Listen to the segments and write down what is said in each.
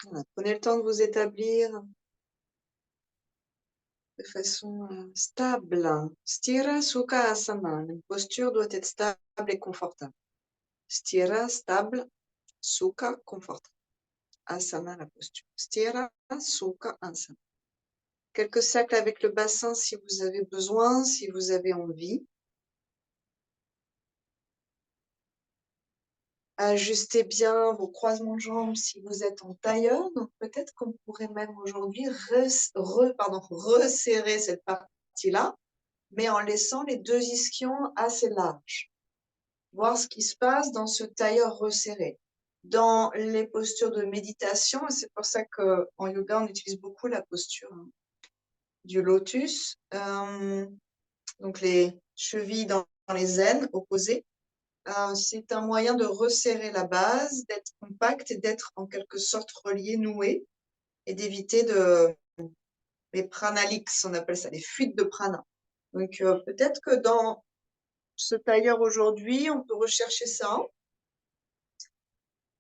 Voilà, prenez le temps de vous établir de façon stable. Sthira Sukha Asana. La posture doit être stable et confortable. Sthira, stable, Sukha, confortable. Asana, la posture. Sthira Sukha Asana. Quelques cercles avec le bassin si vous avez besoin, si vous avez envie. Ajustez bien vos croisements de jambes si vous êtes en tailleur. Donc peut-être qu'on pourrait même aujourd'hui resserrer cette partie-là, mais en laissant les deux ischions assez larges. Voir ce qui se passe dans ce tailleur resserré. Dans les postures de méditation, et c'est pour ça qu'en yoga, on utilise beaucoup la posture du lotus, donc les chevilles dans les zen opposées. C'est un moyen de resserrer la base, d'être compact et d'être en quelque sorte relié, noué, et d'éviter les pranalix, on appelle ça, les fuites de prana. Donc peut-être que dans ce tailleur aujourd'hui, on peut rechercher ça.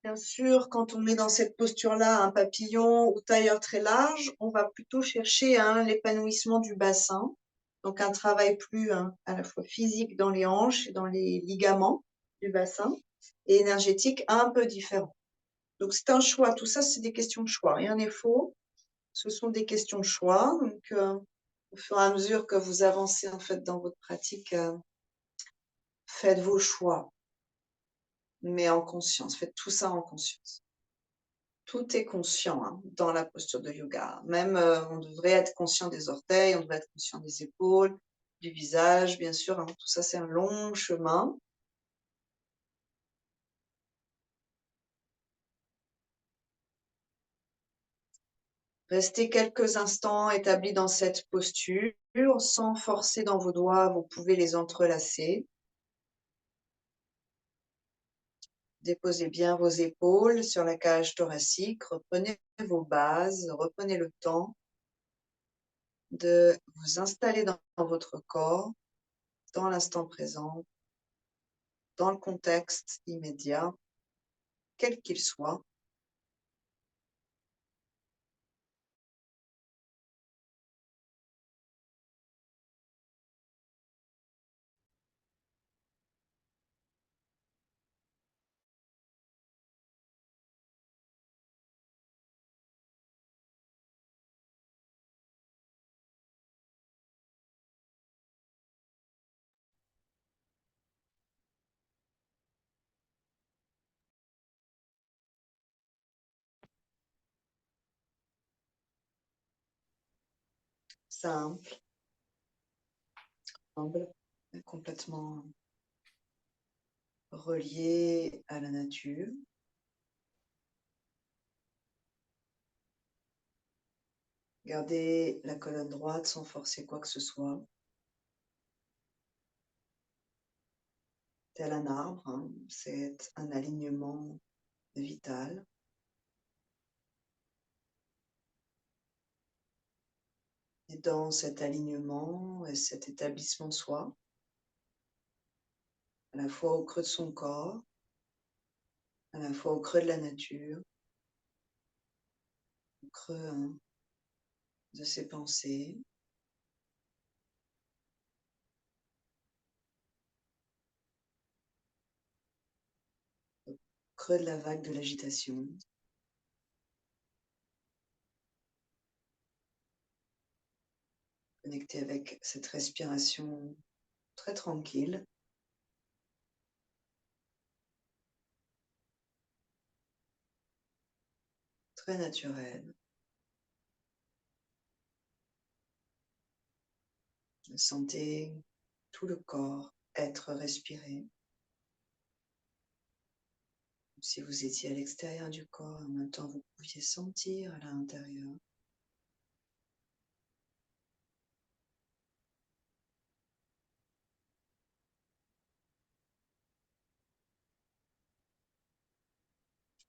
Bien sûr, quand on met dans cette posture-là un papillon ou tailleur très large, on va plutôt chercher l'épanouissement du bassin. Donc un travail plus à la fois physique dans les hanches et dans les ligaments du bassin, et énergétique un peu différent. Donc c'est un choix, tout ça c'est des questions de choix, rien n'est faux, ce sont des questions de choix. Donc au fur et à mesure que vous avancez en fait dans votre pratique, faites vos choix, mais en conscience, faites tout ça en conscience. Tout est conscient dans la posture de yoga. Même on devrait être conscient des orteils, on devrait être conscient des épaules, du visage, bien sûr. Tout ça, c'est un long chemin. Restez quelques instants établis dans cette posture, sans forcer dans vos doigts, vous pouvez les entrelacer. Déposez bien vos épaules sur la cage thoracique, reprenez vos bases, reprenez le temps de vous installer dans votre corps, dans l'instant présent, dans le contexte immédiat, quel qu'il soit. Simple, humble, complètement relié à la nature. Gardez la colonne droite sans forcer quoi que ce soit. Tel un arbre, c'est un alignement vital. Et dans cet alignement et cet établissement de soi, à la fois au creux de son corps, à la fois au creux de la nature, au creux de ses pensées, au creux de la vague de l'agitation. Connecté avec cette respiration très tranquille. Très naturelle. Sentez tout le corps être respiré. Comme si vous étiez à l'extérieur du corps, en même temps vous pouviez sentir à l'intérieur.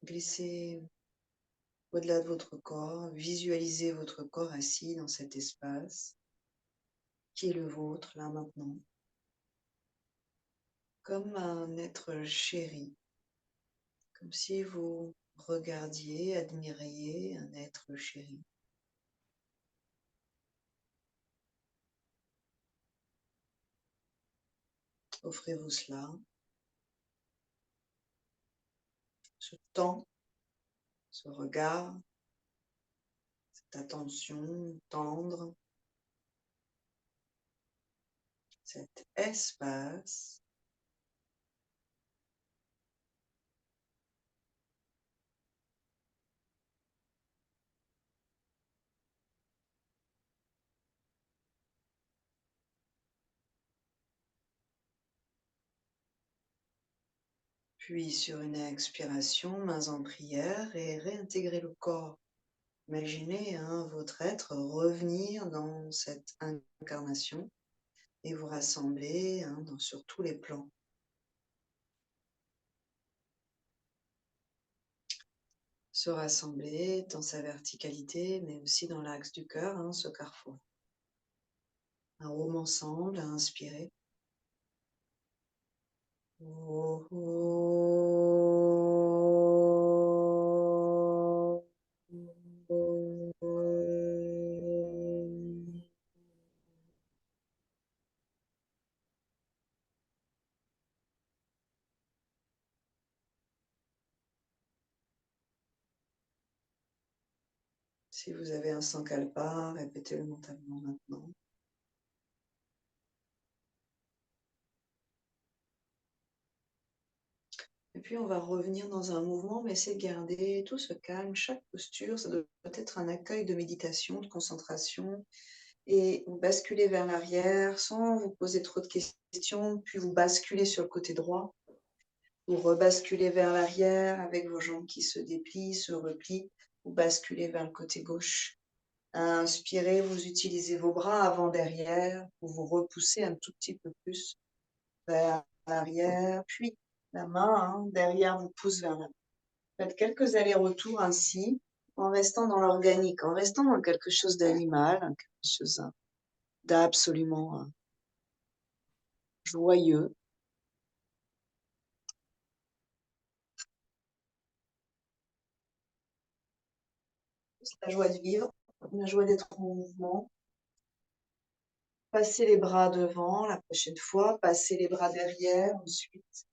Glissez au-delà de votre corps, visualisez votre corps assis dans cet espace qui est le vôtre là maintenant, comme un être chéri, comme si vous regardiez, admiriez un être chéri. Offrez-vous cela, ce temps, ce regard, cette attention tendre, cet espace. Puis sur une expiration, mains en prière et réintégrez le corps. Imaginez votre être revenir dans cette incarnation et vous rassembler sur tous les plans. Se rassembler dans sa verticalité, mais aussi dans l'axe du cœur, ce carrefour. Un rôme ensemble à inspirer. Oh, oh, oh. Si vous avez un sankalpa, répétez-le mentalement maintenant. Et puis on va revenir dans un mouvement, mais c'est de garder tout ce calme, chaque posture, ça doit être un accueil de méditation, de concentration, et vous basculez vers l'arrière sans vous poser trop de questions, puis vous basculez sur le côté droit, vous rebasculez vers l'arrière avec vos jambes qui se déplient, se replient, vous basculez vers le côté gauche. Inspirez, vous utilisez vos bras avant-derrière, vous repoussez un tout petit peu plus vers l'arrière, puis la main derrière vous pousse vers l'avant. Faites quelques allers-retours ainsi, en restant dans l'organique, en restant dans quelque chose d'animal, quelque chose d'absolument joyeux. C'est la joie de vivre, la joie d'être en mouvement. Passez les bras devant la prochaine fois, passez les bras derrière ensuite.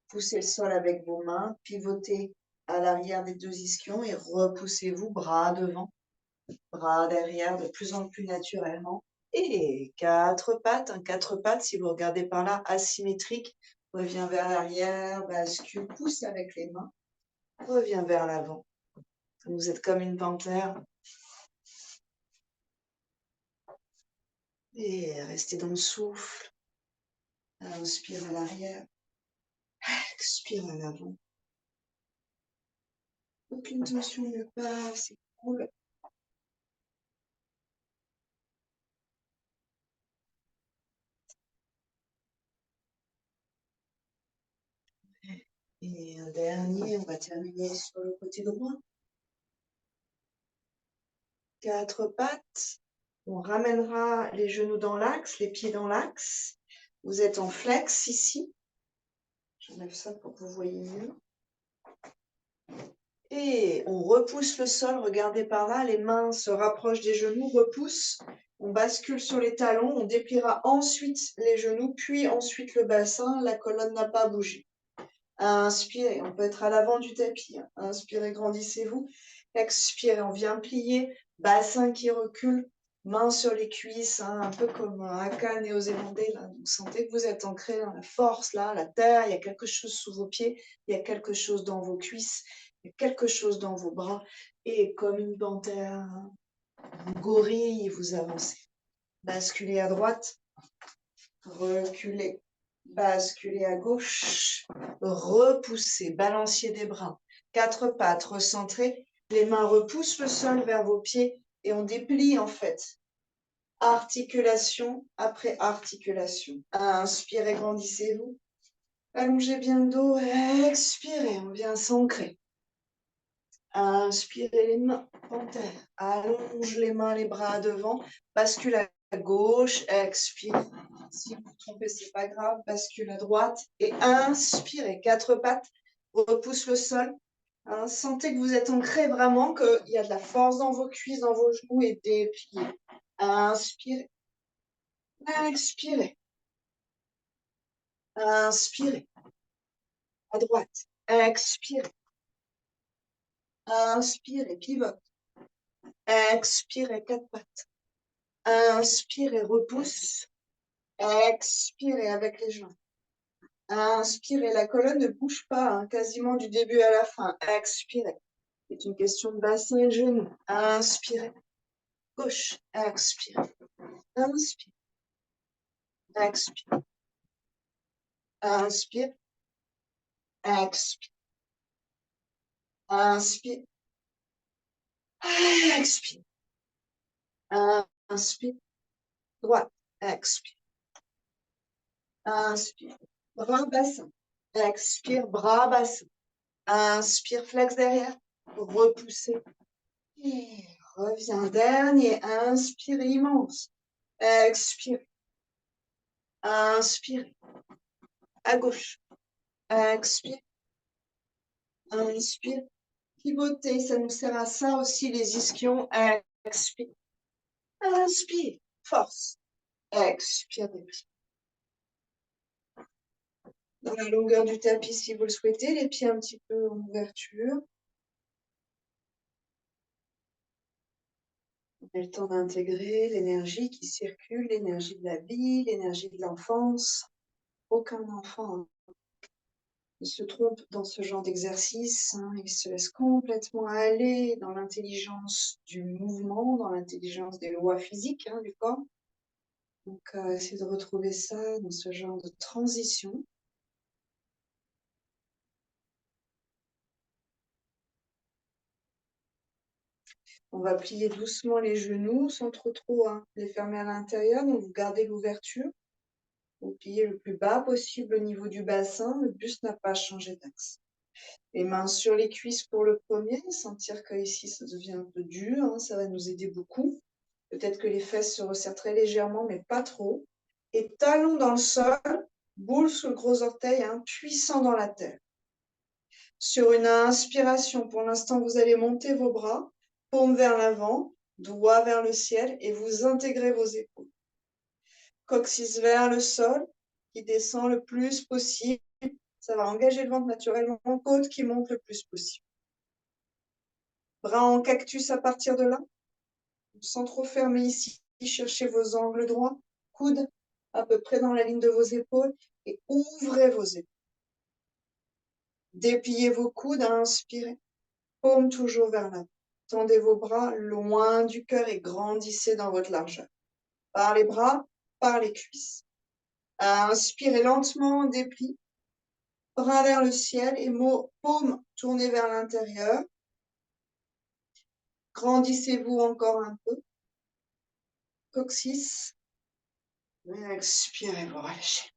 Poussez le sol avec vos mains, pivotez à l'arrière des deux ischions et repoussez-vous bras devant, bras derrière de plus en plus naturellement. Et quatre pattes, si vous regardez par là, asymétrique, revient vers l'arrière, bascule, pousse avec les mains, revient vers l'avant. Vous êtes comme une panthère. Et restez dans le souffle. Inspire à l'arrière, expire à l'avant. Aucune tension nulle part, c'est cool. Et un dernier, on va terminer sur le côté droit. Quatre pattes. On ramènera les genoux dans l'axe, les pieds dans l'axe. Vous êtes en flex ici. J'enlève ça pour que vous voyez mieux. Et on repousse le sol, regardez par là, les mains se rapprochent des genoux, repousse. On bascule sur les talons, on dépliera ensuite les genoux, puis ensuite le bassin, la colonne n'a pas bougé. Inspirez, on peut être à l'avant du tapis. Inspirez, grandissez-vous. Expirez, on vient plier, bassin qui recule, mains sur les cuisses, un peu comme un haka néo-zélandais. Vous sentez que vous êtes ancré dans la force, là, la terre, il y a quelque chose sous vos pieds, il y a quelque chose dans vos cuisses, il y a quelque chose dans vos bras. Et comme une panthère, une gorille, vous avancez. Basculez à droite, reculez. Basculez à gauche, repoussez, balancier des bras, quatre pattes, recentrez, les mains repoussent le sol vers vos pieds et on déplie en fait, articulation après articulation. Inspirez, grandissez-vous, allongez bien le dos, expirez, on vient s'ancrer. Inspirez les mains, panthère, allonge les mains, les bras devant, bascule à gauche, expire. Si vous vous trompez, c'est pas grave, bascule à droite et inspirez, quatre pattes, repousse le sol, Hein, sentez que vous êtes ancré vraiment, qu'il y a de la force dans vos cuisses, dans vos genoux et dépliez. Inspirez. Expirez. Inspirez. À droite. Expirez. Inspirez, pivote. Expirez, quatre pattes. Inspirez, repousse. Expirez avec les jambes. Inspirez, la colonne ne bouge pas, hein, quasiment du début à la fin. Expirez. C'est une question de bassin et de genoux. Inspirez. Gauche. Expirez. Inspire. Expire. Inspire. Expire. Inspire. Expire. Inspire. Droite. Expire. Inspire. Bras bassin. Expire. Bras bassin. Inspire. Flex derrière. Repoussez. Et reviens. Dernier. Inspire immense. Expire. Inspire. À gauche. Expire. Inspire. Pivoter. Ça nous sert à ça aussi, les ischions. Expire. Inspire. Force. Expire. Dans la longueur du tapis si vous le souhaitez, les pieds un petit peu en ouverture. On a le temps d'intégrer l'énergie qui circule, l'énergie de la vie, l'énergie de l'enfance. Aucun enfant ne se trompe dans ce genre d'exercice. Il se laisse complètement aller dans l'intelligence du mouvement, dans l'intelligence des lois physiques du corps. Donc, essayez de retrouver ça dans ce genre de transition. On va plier doucement les genoux sans trop les fermer à l'intérieur. Donc, vous gardez l'ouverture. Vous pliez le plus bas possible au niveau du bassin. Le buste n'a pas changé d'axe. Les mains sur les cuisses pour le premier. Sentir qu'ici, ça devient un peu dur. Ça va nous aider beaucoup. Peut-être que les fesses se resserrent très légèrement, mais pas trop. Et talons dans le sol. Boule sous le gros orteil, puissant dans la terre. Sur une inspiration, pour l'instant, vous allez monter vos bras. Paume vers l'avant, doigt vers le ciel et vous intégrez vos épaules. Coccyx vers le sol, qui descend le plus possible. Ça va engager le ventre naturellement. Côte qui monte le plus possible. Bras en cactus à partir de là. Sans trop fermer ici. Cherchez vos angles droits. Coudes à peu près dans la ligne de vos épaules. Et ouvrez vos épaules. Dépliez vos coudes, inspirez. Paume toujours vers l'avant. Tendez vos bras loin du cœur et grandissez dans votre largeur. Par les bras, par les cuisses. Inspirez lentement, déplie. Bras vers le ciel et paume tournée vers l'intérieur. Grandissez-vous encore un peu. Coccyx. Expirez, vous relâchez.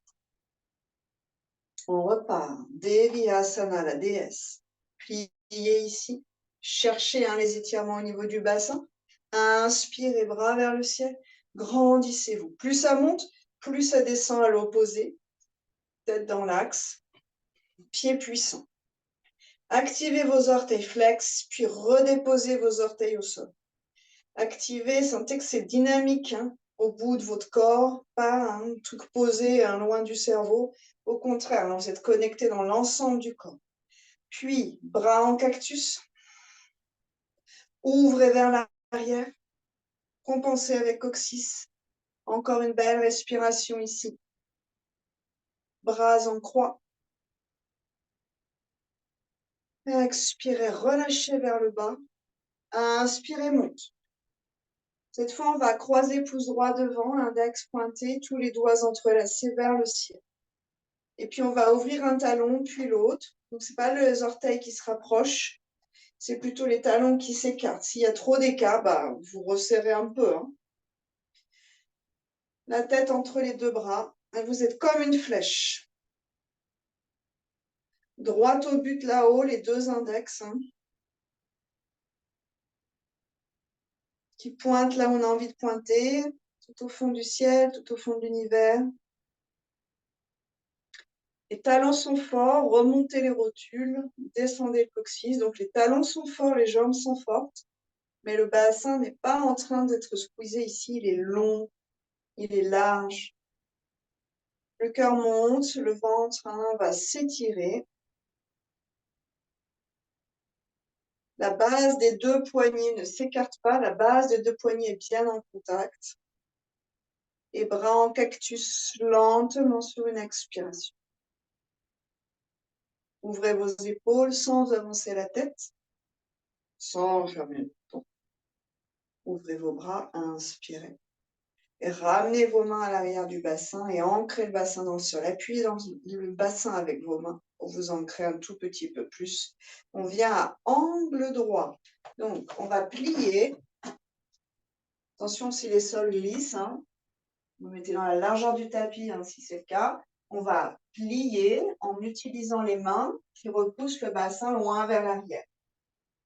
On repart. Deviasana, la déesse. Pliez ici. Cherchez les étirements au niveau du bassin. Inspirez, bras vers le ciel. Grandissez-vous. Plus ça monte, plus ça descend à l'opposé. Tête dans l'axe. Pieds puissants. Activez vos orteils flex, puis redéposez vos orteils au sol. Activez, sentez que c'est dynamique au bout de votre corps, pas un truc posé loin du cerveau. Au contraire, vous êtes connecté dans l'ensemble du corps. Puis, bras en cactus. Ouvrez vers l'arrière. Compensez avec coccyx. Encore une belle respiration ici. Bras en croix. Expirez, relâchez vers le bas. Inspirez, monte. Cette fois, on va croiser pouce droit devant, l'index pointé, tous les doigts entrelacés vers le ciel. Et puis, on va ouvrir un talon, puis l'autre. Donc, ce n'est pas les orteils qui se rapprochent, c'est plutôt les talons qui s'écartent. S'il y a trop d'écart, vous resserrez un peu. La tête entre les deux bras. Et vous êtes comme une flèche. Droite au but là-haut, les deux index. Qui pointent là où on a envie de pointer. Tout au fond du ciel, tout au fond de l'univers. Les talons sont forts, remontez les rotules, descendez le coccyx. Donc les talons sont forts, les jambes sont fortes, mais le bassin n'est pas en train d'être squeezé ici, il est long, il est large. Le cœur monte, le ventre va s'étirer. La base des deux poignets ne s'écarte pas, la base des deux poignets est bien en contact. Et bras en cactus lentement sur une expiration. Ouvrez vos épaules sans avancer la tête, sans fermer le menton. Ouvrez vos bras, inspirez. Et ramenez vos mains à l'arrière du bassin et ancrez le bassin dans le sol. Appuyez dans le bassin avec vos mains pour vous ancrer un tout petit peu plus. On vient à angle droit. Donc, on va plier. Attention si les sols glissent. Vous mettez dans la largeur du tapis, si c'est le cas. On va plier en utilisant les mains qui repoussent le bassin loin vers l'arrière.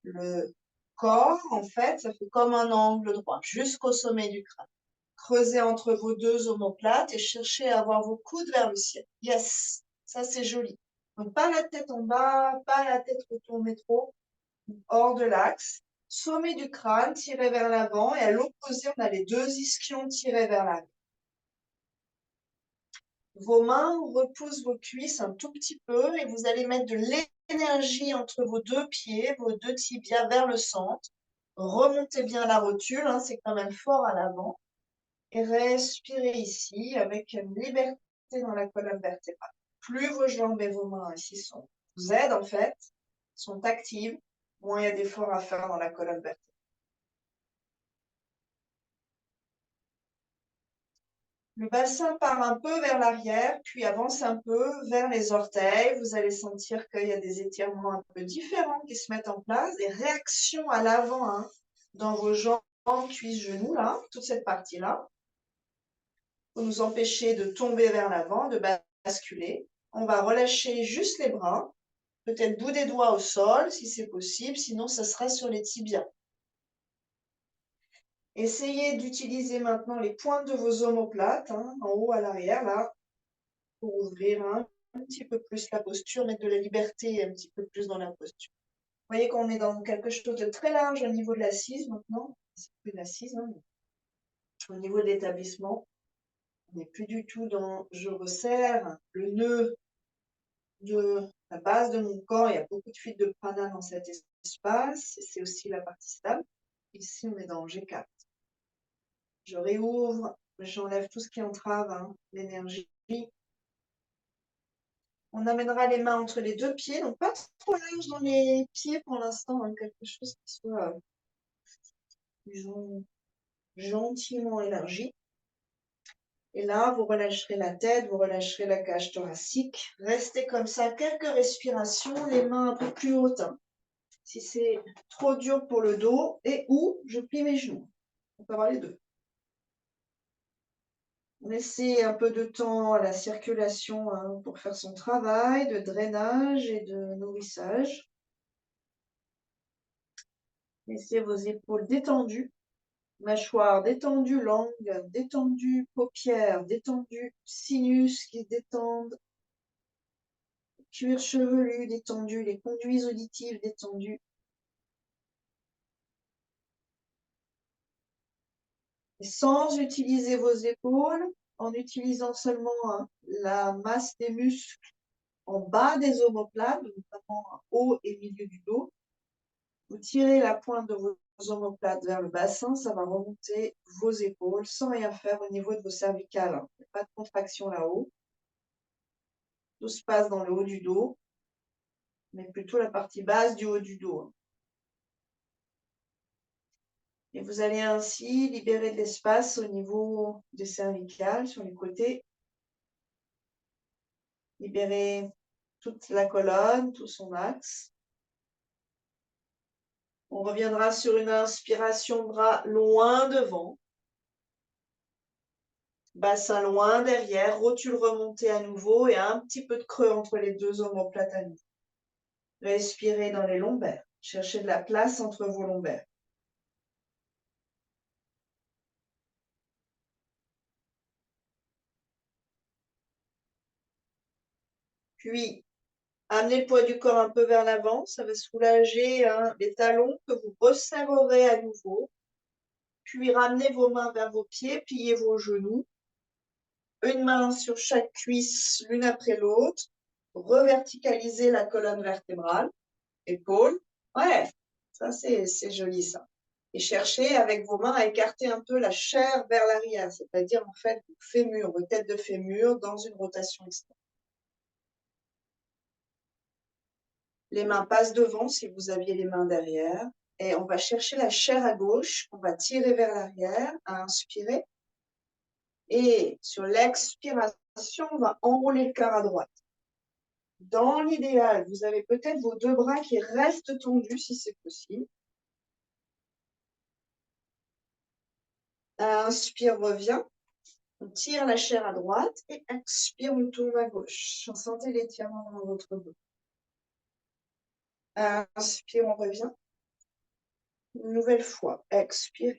Le corps, en fait, ça fait comme un angle droit jusqu'au sommet du crâne. Creusez entre vos deux omoplates et cherchez à avoir vos coudes vers le ciel. Yes, ça c'est joli. Donc pas la tête en bas, pas la tête retournée trop, hors de l'axe. Sommet du crâne, tiré vers l'avant et à l'opposé, on a les deux ischions tirés vers l'arrière. Vos mains repoussent vos cuisses un tout petit peu et vous allez mettre de l'énergie entre vos deux pieds, vos deux tibias vers le centre. Remontez bien la rotule, c'est quand même fort à l'avant. Et respirez ici avec une liberté dans la colonne vertébrale. Plus vos jambes et vos mains ici vous aident en fait, sont actives, moins il y a d'efforts à faire dans la colonne vertébrale. Le bassin part un peu vers l'arrière, puis avance un peu vers les orteils. Vous allez sentir qu'il y a des étirements un peu différents qui se mettent en place, des réactions à l'avant dans vos jambes, cuisses, genoux, là, toute cette partie-là. Pour nous empêcher de tomber vers l'avant, de basculer. On va relâcher juste les bras, peut-être bout des doigts au sol si c'est possible, sinon ça sera sur les tibias. Essayez d'utiliser maintenant les pointes de vos omoplates, en haut à l'arrière, là, pour ouvrir un petit peu plus la posture, mettre de la liberté un petit peu plus dans la posture. Vous voyez qu'on est dans quelque chose de très large au niveau de l'assise maintenant. C'est plus l'assise, au niveau de l'établissement. On n'est plus du tout dans je resserre le nœud de la base de mon corps. Il y a beaucoup de fuite de prana dans cet espace. C'est aussi la partie stable. Ici, on est dans G4. Je réouvre, j'enlève tout ce qui entrave l'énergie. On amènera les mains entre les deux pieds, donc pas trop large dans les pieds pour l'instant, quelque chose qui soit, disons, gentiment élargi. Et là, vous relâcherez la tête, vous relâcherez la cage thoracique. Restez comme ça quelques respirations, les mains un peu plus hautes. Si c'est trop dur pour le dos, et ou je plie mes genoux. On peut avoir les deux. Laissez un peu de temps à la circulation pour faire son travail de drainage et de nourrissage. Laissez vos épaules détendues, mâchoire détendue, langue détendue, paupières détendues, sinus qui se détendent, cuir chevelu détendu, les conduits auditifs détendus. Et sans utiliser vos épaules, en utilisant seulement la masse des muscles en bas des omoplates, notamment haut et milieu du dos. Vous tirez la pointe de vos omoplates vers le bassin, ça va remonter vos épaules sans rien faire au niveau de vos cervicales. Il n'y a pas de contraction là-haut. Tout se passe dans le haut du dos, mais plutôt la partie basse du haut du dos. Et vous allez ainsi libérer de l'espace au niveau des cervicales sur les côtés. Libérer toute la colonne, tout son axe. On reviendra sur une inspiration, bras loin devant. Bassin loin derrière, rotule remontée à nouveau et un petit peu de creux entre les deux omoplates à nouveau. Respirez dans les lombaires. Cherchez de la place entre vos lombaires. Puis, amenez le poids du corps un peu vers l'avant. Ça va soulager les talons que vous resserrerez à nouveau. Puis, ramenez vos mains vers vos pieds, pliez vos genoux. Une main sur chaque cuisse, l'une après l'autre. Reverticalisez la colonne vertébrale. Épaules. Ouais, ça c'est joli ça. Et cherchez avec vos mains à écarter un peu la chair vers l'arrière, c'est-à-dire en fait vos fémurs, vos têtes de fémur dans une rotation externe. Les mains passent devant si vous aviez les mains derrière. Et on va chercher la chair à gauche, on va tirer vers l'arrière, à inspirer. Et sur l'expiration, on va enrouler le cœur à droite. Dans l'idéal, vous avez peut-être vos deux bras qui restent tendus si c'est possible. Inspire, revient. On tire la chair à droite et expire, on tourne à gauche. Sentez l'étirement dans votre dos. Inspire, on revient. Une nouvelle fois, expire.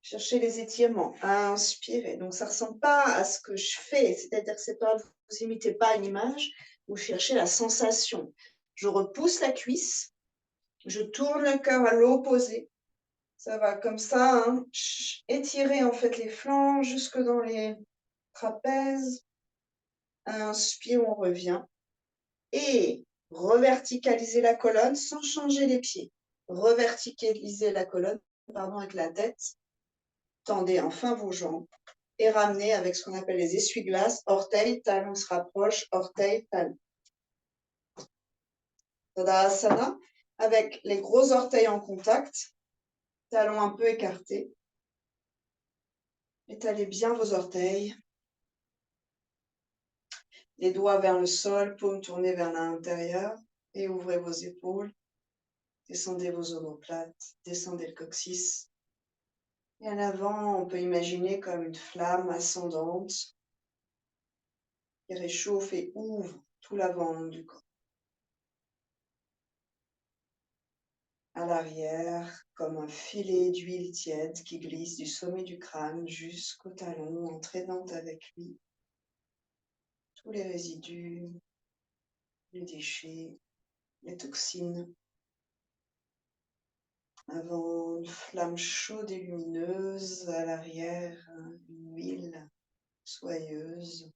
Cherchez les étirements. Inspirez. Donc, ça ne ressemble pas à ce que je fais. C'est-à-dire que c'est pas, vous imitez pas une image, vous cherchez la sensation. Je repousse la cuisse. Je tourne le cœur à l'opposé. Ça va comme ça. Hein. Étirez en fait les flancs jusque dans les trapèzes. Inspire, on revient. Et reverticaliser la colonne sans changer les pieds. Reverticaliser la colonne, pardon, avec la tête. Tendez enfin vos jambes et ramenez avec ce qu'on appelle les essuie-glaces, orteil, talon se rapproche, orteil, talon. Tadasana, avec les gros orteils en contact, talons un peu écartés. Étalez bien vos orteils. Les doigts vers le sol, paumes tournées vers l'intérieur et ouvrez vos épaules. Descendez vos omoplates, descendez le coccyx. Et à l'avant, on peut imaginer comme une flamme ascendante qui réchauffe et ouvre tout l'avant du corps. À l'arrière, comme un filet d'huile tiède qui glisse du sommet du crâne jusqu'au talon, entraînant avec lui tous les résidus, les déchets, les toxines. Avant, une flamme chaude et lumineuse, à l'arrière, une huile soyeuse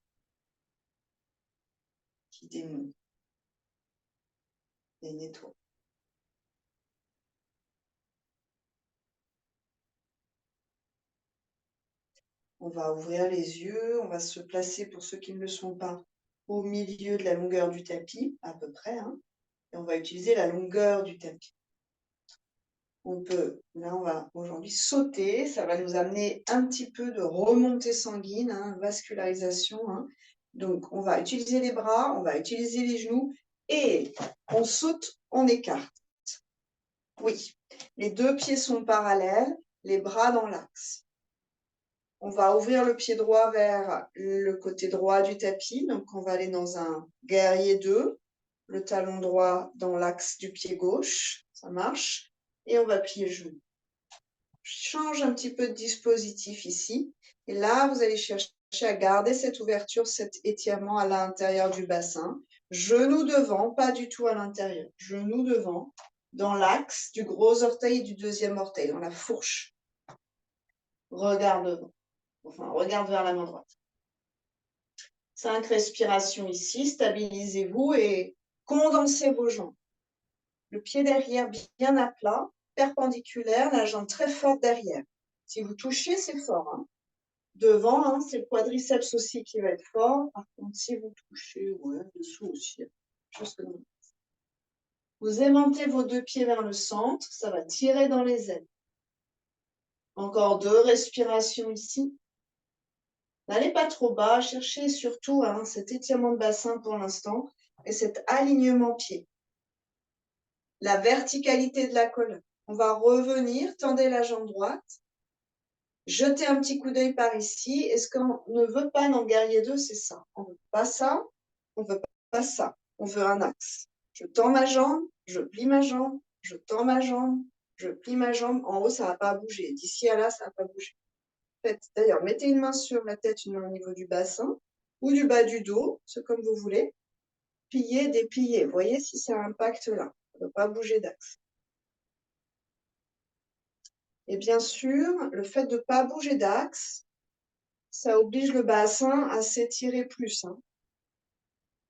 qui dénoue et nettoie. On va ouvrir les yeux, on va se placer, pour ceux qui ne le sont pas, au milieu de la longueur du tapis, à peu près, hein, et on va utiliser la longueur du tapis. On peut, là on va aujourd'hui sauter, ça va nous amener un petit peu de remontée sanguine, hein, vascularisation. Hein. Donc on va utiliser les bras, on va utiliser les genoux et on saute, on écarte. Oui, les deux pieds sont parallèles, les bras dans l'axe. On va ouvrir le pied droit vers le côté droit du tapis, donc on va aller dans un guerrier 2, le talon droit dans l'axe du pied gauche, ça marche, et on va plier le genou. Je change un petit peu de dispositif ici, et là vous allez chercher à garder cette ouverture, cet étirement à l'intérieur du bassin, genou devant, pas du tout à l'intérieur, genou devant, dans l'axe du gros orteil et du deuxième orteil, dans la fourche. Regard devant. Enfin, regarde vers la main droite. 5 respirations ici, stabilisez-vous et condensez vos jambes. Le pied derrière bien à plat, perpendiculaire, la jambe très forte derrière. Si vous touchez, c'est fort. Hein. Devant, hein, c'est le quadriceps aussi qui va être fort. Par contre, si vous touchez, ouais, dessous aussi. Juste comme ça. Vous aimantez vos deux pieds vers le centre, ça va tirer dans les ailes. Encore 2 respirations ici. N'allez pas trop bas, cherchez surtout hein, cet étirement de bassin pour l'instant et cet alignement pied. La verticalité de la colonne. On va revenir, tendez la jambe droite, jetez un petit coup d'œil par ici. Et ce qu'on ne veut pas dans guerrier 2, c'est ça. On ne veut pas ça, on ne veut pas ça. On veut un axe. Je tends ma jambe, je plie ma jambe, je tends ma jambe, je plie ma jambe. En haut, ça ne va pas bouger. D'ici à là, ça ne va pas bouger. D'ailleurs, mettez une main sur la tête, une main au niveau du bassin ou du bas du dos, c'est comme vous voulez. Pliez, dépliez. Voyez si ça impacte là. Ça ne doit pas bouger d'axe. Et bien sûr, le fait de ne pas bouger d'axe, ça oblige le bassin à s'étirer plus. Hein.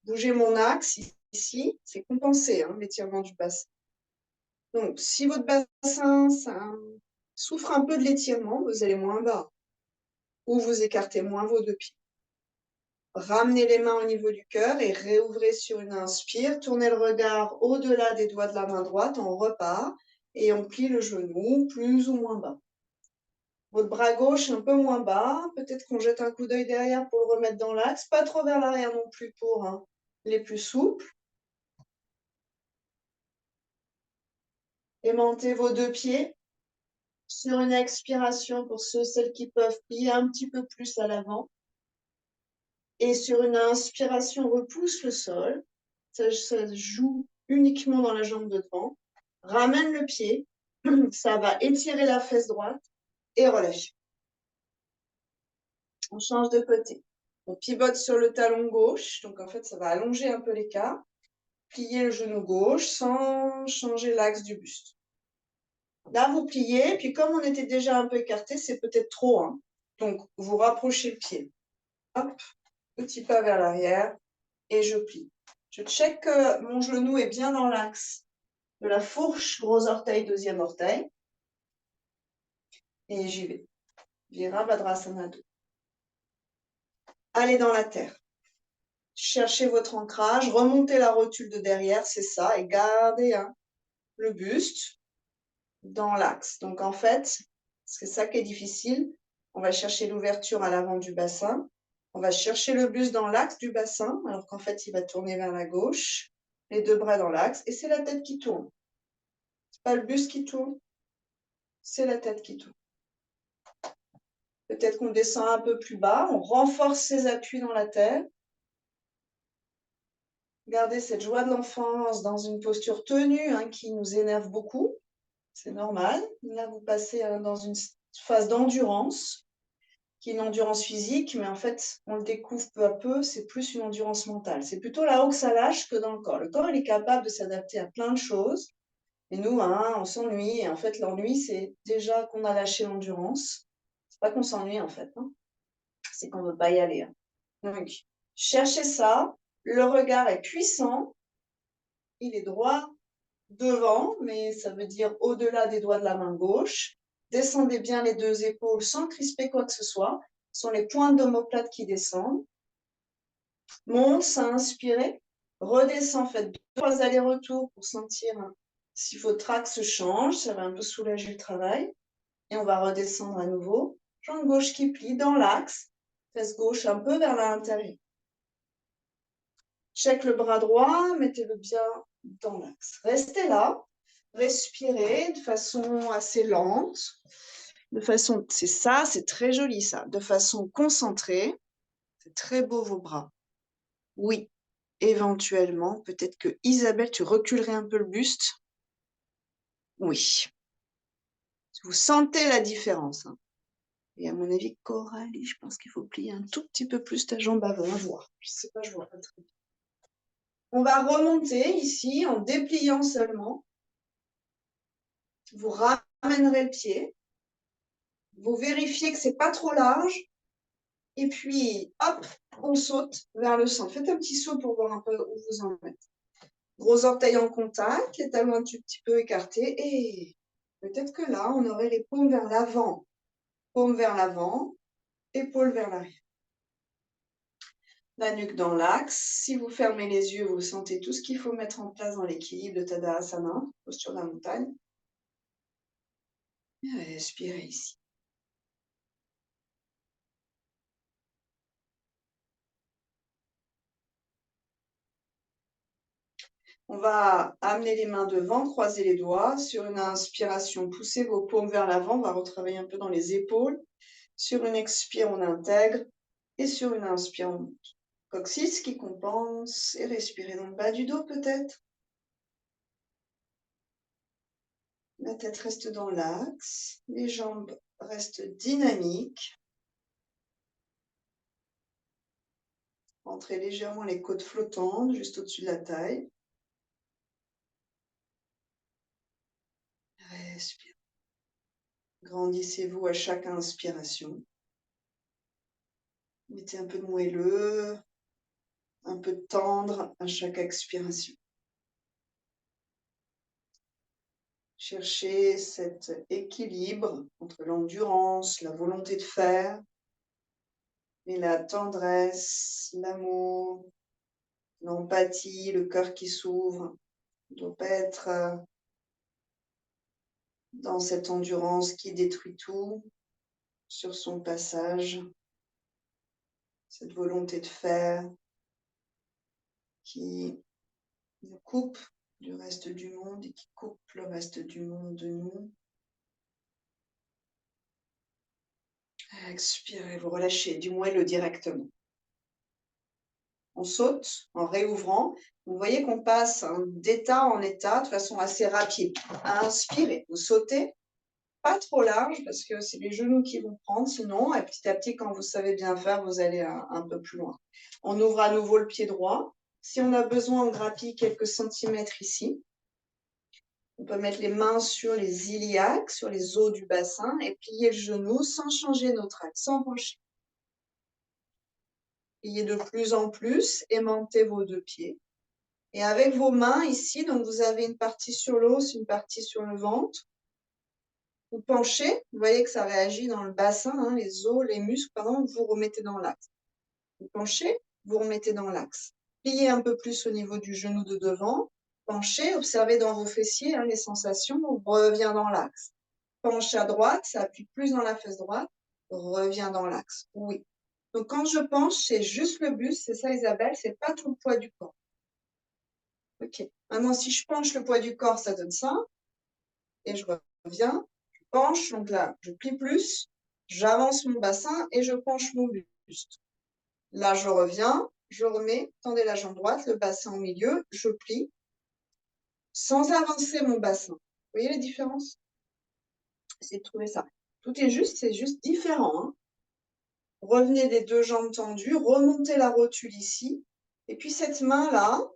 Bouger mon axe ici, c'est compenser l'étirement du bassin. Donc, si votre bassin ça souffre un peu de l'étirement, vous allez moins bas ou vous écartez moins vos deux pieds. Ramenez les mains au niveau du cœur et réouvrez sur une inspire. Tournez le regard au-delà des doigts de la main droite, on repart et on plie le genou plus ou moins bas. Votre bras gauche un peu moins bas, peut-être qu'on jette un coup d'œil derrière pour le remettre dans l'axe, pas trop vers l'arrière non plus pour les plus souples. Aimantez vos deux pieds. Sur une expiration, pour celles qui peuvent, plier un petit peu plus à l'avant. Et sur une inspiration, repousse le sol. Ça joue uniquement dans la jambe de devant. Ramène le pied. Ça va étirer la fesse droite et relâche. On change de côté. On pivote sur le talon gauche. Donc, en fait, ça va allonger un peu l'écart. Pliez le genou gauche sans changer l'axe du buste. Là, vous pliez. Puis, comme on était déjà un peu écarté, c'est peut-être trop. Hein. Donc, vous rapprochez le pied. Hop, petit pas vers l'arrière et je plie. Je check que mon genou est bien dans l'axe de la fourche, gros orteil, deuxième orteil. Et j'y vais. Virabhadrasana 2. Allez dans la terre. Cherchez votre ancrage, remontez la rotule de derrière, c'est ça, et gardez le buste dans l'axe. Donc en fait, c'est ça qui est difficile. On va chercher l'ouverture à l'avant du bassin. On va chercher le buste dans l'axe du bassin, alors qu'en fait, il va tourner vers la gauche. Les deux bras dans l'axe, et c'est la tête qui tourne. C'est pas le buste qui tourne, c'est la tête qui tourne. Peut-être qu'on descend un peu plus bas, on renforce ses appuis dans la terre. Gardez cette joie de l'enfance dans une posture tenue qui nous énerve beaucoup. C'est normal. Là, vous passez dans une phase d'endurance, qui est une endurance physique, mais en fait, on le découvre peu à peu, c'est plus une endurance mentale. C'est plutôt là-haut que ça lâche que dans le corps. Le corps, il est capable de s'adapter à plein de choses. Et nous, on s'ennuie. Et en fait, l'ennui, c'est déjà qu'on a lâché l'endurance. C'est pas qu'on s'ennuie, en fait. C'est qu'on ne veut pas y aller. Donc, cherchez ça. Le regard est puissant. Il est droit devant, mais ça veut dire au-delà des doigts de la main gauche. Descendez bien les deux épaules sans crisper quoi que ce soit. Ce sont les pointes d'omoplate qui descendent. Monte, ça inspirez. Redescend, faites 2-3 allers-retours pour sentir si votre axe change. Ça va un peu soulager le travail. Et on va redescendre à nouveau. Jambe gauche qui plie dans l'axe. Fesse gauche un peu vers l'intérieur. Check le bras droit, mettez-le bien dans l'axe. Restez là, respirez de façon assez lente, c'est ça, c'est très joli ça, de façon concentrée. C'est très beau vos bras. Oui, éventuellement, peut-être que Isabelle, tu reculerais un peu le buste. Oui. Vous sentez la différence. Et à mon avis, Coralie, je pense qu'il faut plier un tout petit peu plus ta jambe avant. À voir. Je sais pas, je vois pas très bien. On va remonter ici en dépliant seulement. Vous ramènerez le pied. Vous vérifiez que c'est pas trop large. Et puis, hop, on saute vers le centre. Faites un petit saut pour voir un peu où vous en êtes. Gros orteil en contact, les talons un petit peu écartés. Et peut-être que là, on aurait les paumes vers l'avant. Paumes vers l'avant, épaules vers l'arrière. La nuque dans l'axe. Si vous fermez les yeux, vous sentez tout ce qu'il faut mettre en place dans l'équilibre de Tadasana, posture de la montagne. Et respirez ici. On va amener les mains devant, croiser les doigts. Sur une inspiration, poussez vos paumes vers l'avant. On va retravailler un peu dans les épaules. Sur une expire, on intègre. Et sur une inspire, on monte. Coccyx qui compense. Et respirez dans le bas du dos peut-être. La tête reste dans l'axe. Les jambes restent dynamiques. Rentrez légèrement les côtes flottantes juste au-dessus de la taille. Respirez. Grandissez-vous à chaque inspiration. Mettez un peu de moelleux, un peu de tendre à chaque expiration. Cherchez cet équilibre entre l'endurance, la volonté de faire et la tendresse, l'amour, l'empathie, le cœur qui s'ouvre. On ne doit pas être dans cette endurance qui détruit tout sur son passage. Cette volonté de faire qui nous coupe du reste du monde et qui coupe le reste du monde de nous. Expirez, vous relâchez du moelleux directement. On saute en réouvrant. Vous voyez qu'on passe d'état en état de façon assez rapide. Inspirez, vous sautez, pas trop large parce que c'est les genoux qui vont prendre sinon, et petit à petit, quand vous savez bien faire, vous allez un peu plus loin. On ouvre à nouveau le pied droit. Si on a besoin, on grappille quelques centimètres ici. On peut mettre les mains sur les iliaques, sur les os du bassin et plier le genou sans changer notre axe, sans pencher. Pliez de plus en plus, aimantez vos deux pieds. Et avec vos mains ici, donc vous avez une partie sur l'os, une partie sur le ventre. Vous penchez, vous voyez que ça réagit dans le bassin, les os, les muscles, pardon, vous remettez dans l'axe. Vous penchez, vous remettez dans l'axe. Pliez un peu plus au niveau du genou de devant. Penchez, observez dans vos fessiers les sensations, revient dans l'axe. Penche à droite, ça appuie plus dans la fesse droite, revient dans l'axe. Oui. Donc quand je penche, c'est juste le buste, c'est ça Isabelle, c'est pas tout le poids du corps. Ok. Maintenant, si je penche le poids du corps, ça donne ça. Et je reviens, je penche, donc là, je plie plus, j'avance mon bassin et je penche mon buste. Là, je reviens, je remets, tendez la jambe droite, le bassin au milieu, je plie, sans avancer mon bassin. Vous voyez les différences? Essayez de trouver ça. Tout est juste, c'est juste différent. Revenez les deux jambes tendues, remontez la rotule ici. Et puis cette main-là,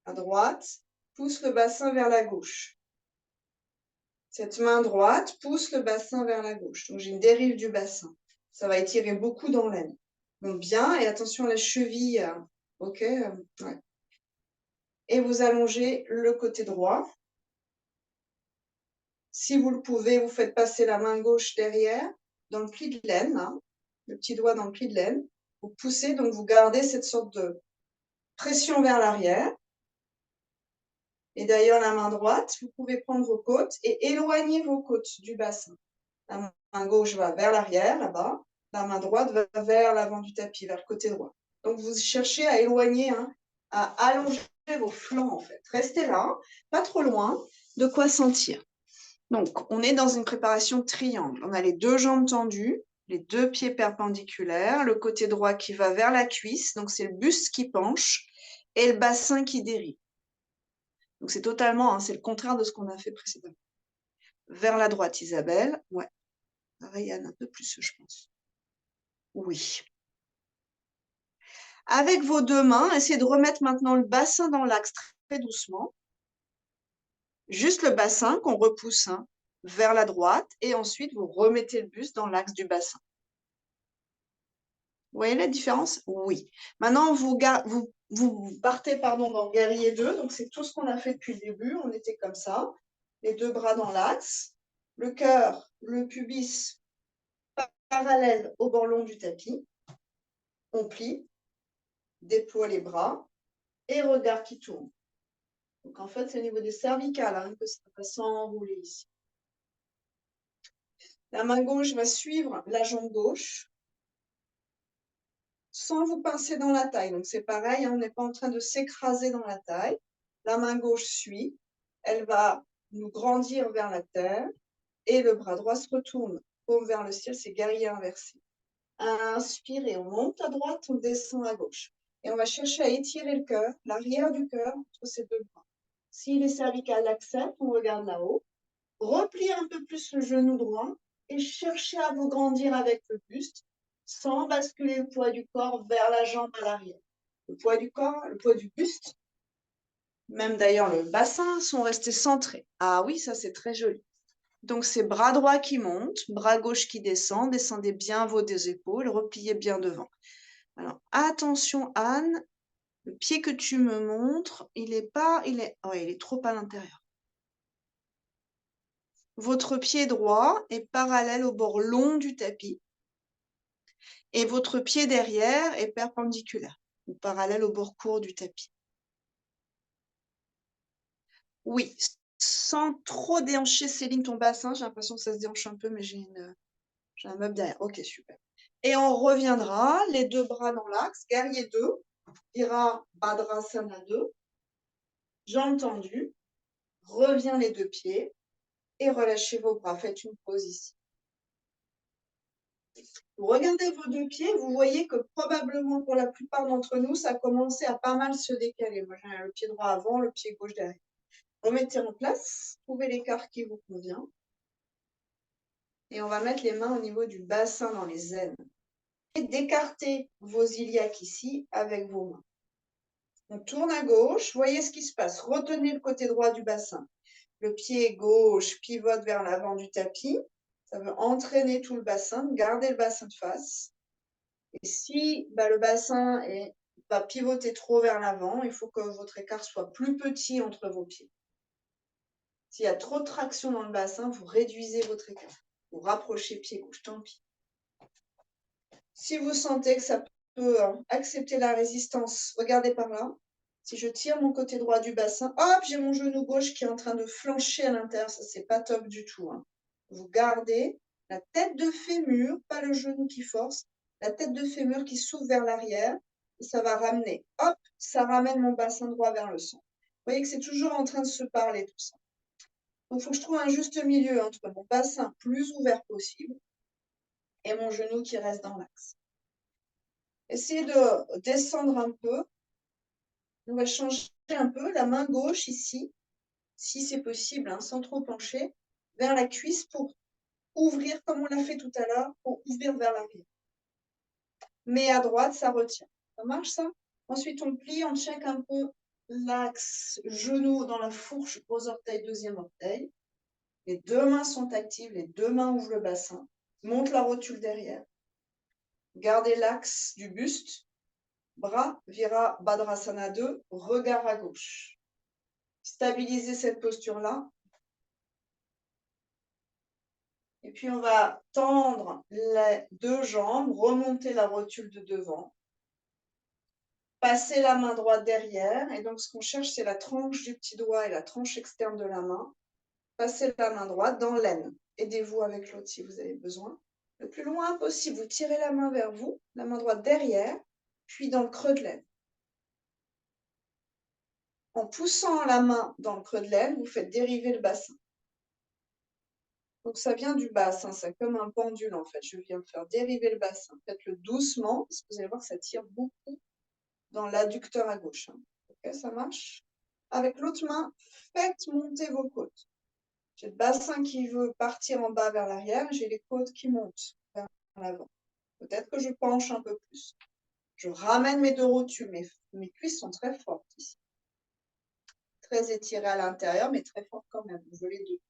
à droite, pousse le bassin vers la gauche. Cette main droite pousse le bassin vers la gauche. Donc j'ai une dérive du bassin. Ça va étirer beaucoup dans l'aine. Donc bien, et attention à la cheville. Ok, ouais. Et vous allongez le côté droit. Si vous le pouvez, vous faites passer la main gauche derrière, dans le pli de l'aine, le petit doigt dans le pli de l'aine. Vous poussez, donc vous gardez cette sorte de pression vers l'arrière. Et d'ailleurs, la main droite, vous pouvez prendre vos côtes et éloigner vos côtes du bassin. La main gauche va vers l'arrière, là-bas. La main droite va vers l'avant du tapis, vers le côté droit. Donc, vous cherchez à éloigner, à allonger vos flancs, en fait. Restez là, pas trop loin, de quoi sentir. Donc, on est dans une préparation triangle. On a les deux jambes tendues, les deux pieds perpendiculaires, le côté droit qui va vers la cuisse, donc c'est le buste qui penche, et le bassin qui dérive. Donc, c'est totalement, c'est le contraire de ce qu'on a fait précédemment. Vers la droite, Isabelle. Ouais. Rayane un peu plus, je pense. Oui. Avec vos deux mains, essayez de remettre maintenant le bassin dans l'axe très doucement. Juste le bassin qu'on repousse vers la droite et ensuite vous remettez le buste dans l'axe du bassin. Vous voyez la différence? Oui. Maintenant, vous partez dans guerrier 2. Donc, c'est tout ce qu'on a fait depuis le début. On était comme ça. Les deux bras dans l'axe. Le cœur, le pubis parallèle au bord long du tapis. On plie, déploie les bras et regard qui tourne. Donc, en fait, c'est au niveau des cervicales que ça va s'enrouler ici. La main gauche va suivre la jambe gauche sans vous pincer dans la taille. Donc, c'est pareil, on n'est pas en train de s'écraser dans la taille. La main gauche suit. Elle va nous grandir vers la terre et le bras droit se retourne. Paume vers le ciel, c'est guerrier inversé. Inspirez, on monte à droite, on descend à gauche. Et on va chercher à étirer le cœur, l'arrière du cœur entre ces deux bras. Si les cervicales l'acceptent, on regarde là-haut. Repliez un peu plus le genou droit et cherchez à vous grandir avec le buste sans basculer le poids du corps vers la jambe à l'arrière. Le poids du corps, le poids du buste, même d'ailleurs le bassin sont restés centrés. Ah oui, ça c'est très joli. Donc c'est bras droit qui monte, bras gauche qui descend, descendez bien vos deux épaules, repliez bien devant. Alors attention Anne, le pied que tu me montres, il est trop à l'intérieur. Votre pied droit est parallèle au bord long du tapis et votre pied derrière est perpendiculaire ou parallèle au bord court du tapis. Oui, sans trop déhancher Céline ton bassin, j'ai l'impression que ça se déhanche un peu, mais j'ai un meuble derrière. Ok, super. Et on reviendra, les deux bras dans l'axe, guerrier 2, ira Badrasana 2, jambes tendues, reviens les deux pieds et relâchez vos bras. Faites une pause ici. Vous regardez vos deux pieds, vous voyez que probablement pour la plupart d'entre nous, ça a commencé à pas mal se décaler. Moi, j'ai le pied droit avant, le pied gauche derrière. Remettez en place, trouvez l'écart qui vous convient. Et on va mettre les mains au niveau du bassin dans les aines. Et d'écarter vos iliaques ici avec vos mains. On tourne à gauche, voyez ce qui se passe. Retenez le côté droit du bassin. Le pied gauche pivote vers l'avant du tapis. Ça veut entraîner tout le bassin, gardez le bassin de face. Et si le bassin va pivoter trop vers l'avant, il faut que votre écart soit plus petit entre vos pieds. S'il y a trop de traction dans le bassin, vous réduisez votre écart. Vous rapprochez pied gauche, tant pis. Si vous sentez que ça peut accepter la résistance, regardez par là. Si je tire mon côté droit du bassin, hop, j'ai mon genou gauche qui est en train de flancher à l'intérieur. Ça, c'est pas top du tout. Vous gardez la tête de fémur, pas le genou qui force, la tête de fémur qui s'ouvre vers l'arrière. Et ça va ramener. Hop, ça ramène mon bassin droit vers le centre. Vous voyez que c'est toujours en train de se parler tout ça. Donc, il faut que je trouve un juste milieu entre mon bassin plus ouvert possible et mon genou qui reste dans l'axe. Essayez de descendre un peu. On va changer un peu la main gauche ici, si c'est possible, sans trop pencher, vers la cuisse pour ouvrir comme on l'a fait tout à l'heure, pour ouvrir vers l'arrière. Mais à droite, ça retient. Ça marche ça? Ensuite, on plie, on check un peu l'axe genou dans la fourche, gros orteil, deuxième orteil. Les deux mains sont actives, les deux mains ouvrent le bassin. Monte la rotule derrière. Gardez l'axe du buste. Bras, vira Badrasana 2, regard à gauche. Stabilisez cette posture-là. Et puis, on va tendre les deux jambes, remonter la rotule de devant. Passer la main droite derrière. Et donc, ce qu'on cherche, c'est la tranche du petit doigt et la tranche externe de la main. Passez la main droite dans l'aine. Aidez-vous avec l'autre si vous avez besoin. Le plus loin possible, vous tirez la main vers vous, la main droite derrière, puis dans le creux de l'aine. En poussant la main dans le creux de l'aine, vous faites dériver le bassin. Donc, ça vient du bassin, c'est comme un pendule en fait. Je viens faire dériver le bassin. Faites-le doucement, parce que vous allez voir que ça tire beaucoup dans l'adducteur à gauche. Ok, ça marche? Avec l'autre main, faites monter vos côtes. J'ai le bassin qui veut partir en bas vers l'arrière, j'ai les côtes qui montent vers l'avant. Peut-être que je penche un peu plus. Je ramène mes deux rotules, mes cuisses sont très fortes ici. Très étirées à l'intérieur, mais très fortes quand même. Je les deux.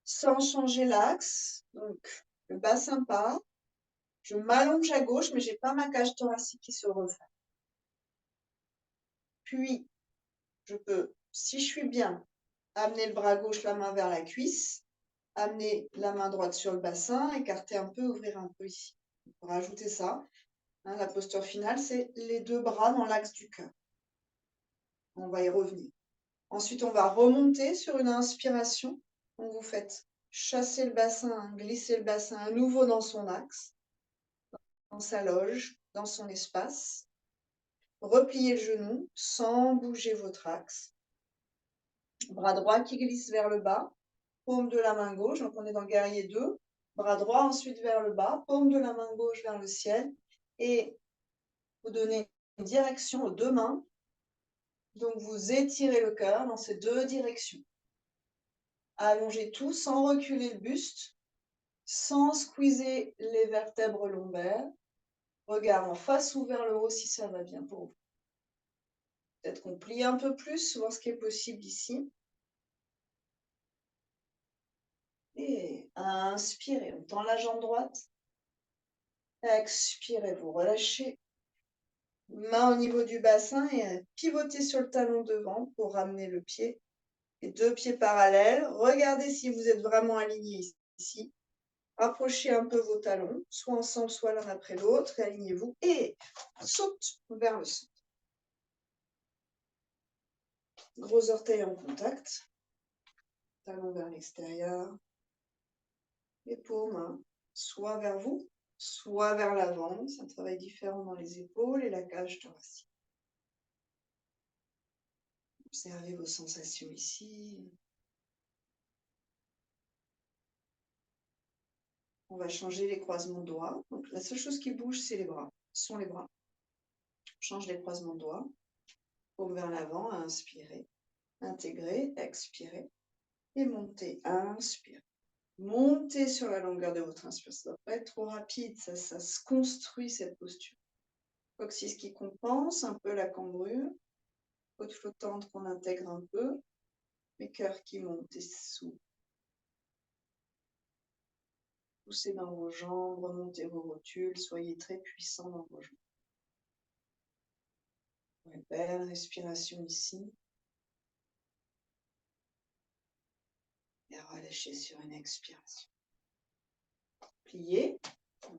Sans changer l'axe, donc le bassin part. Je m'allonge à gauche, mais je n'ai pas ma cage thoracique qui se refait. Puis, je peux, si je suis bien, amener le bras gauche, la main vers la cuisse, amener la main droite sur le bassin, écarter un peu, ouvrir un peu ici. On peut rajouter ça. La posture finale, c'est les deux bras dans l'axe du cœur. On va y revenir. Ensuite, on va remonter sur une inspiration. Donc, vous faites chasser le bassin, glisser le bassin à nouveau dans son axe, dans sa loge, dans son espace. Repliez le genou sans bouger votre axe. Bras droit qui glisse vers le bas, paume de la main gauche, donc on est dans le guerrier 2. Bras droit ensuite vers le bas, paume de la main gauche vers le ciel. Et vous donnez une direction aux deux mains. Donc vous étirez le cœur dans ces deux directions. Allongez tout sans reculer le buste, sans squeezer les vertèbres lombaires. Regard en face ou vers le haut si ça va bien pour vous. Peut-être qu'on plie un peu plus, voir ce qui est possible ici. Et inspirez, on tend la jambe droite. Expirez, vous relâchez. Main au niveau du bassin et pivotez sur le talon devant pour ramener le pied. Et 2 pieds parallèles. Regardez si vous êtes vraiment aligné ici. Rapprochez un peu vos talons, soit ensemble, soit l'un après l'autre. Alignez-vous et saute vers le centre. Gros orteils en contact. Talons vers l'extérieur. Les paumes, soit vers vous, soit vers l'avant. C'est un travail différent dans les épaules et la cage thoracique. Observez vos sensations ici. On va changer les croisements de doigts. Donc, la seule chose qui bouge, c'est les bras. Ce sont les bras. On change les croisements de doigts. Paume vers l'avant, inspirez. Intégrez, expirez. Et montez, inspirez. Montez sur la longueur de votre inspiration. Ça ne doit pas être trop rapide, ça se construit cette posture. Coccyx qui compense un peu la cambrure. Côte flottante qu'on intègre un peu. Les cœurs qui montent et s'ouvrent. Poussez dans vos jambes, remontez vos rotules, soyez très puissants dans vos jambes. Une belle respiration ici. Et relâchez sur une expiration. Pliez.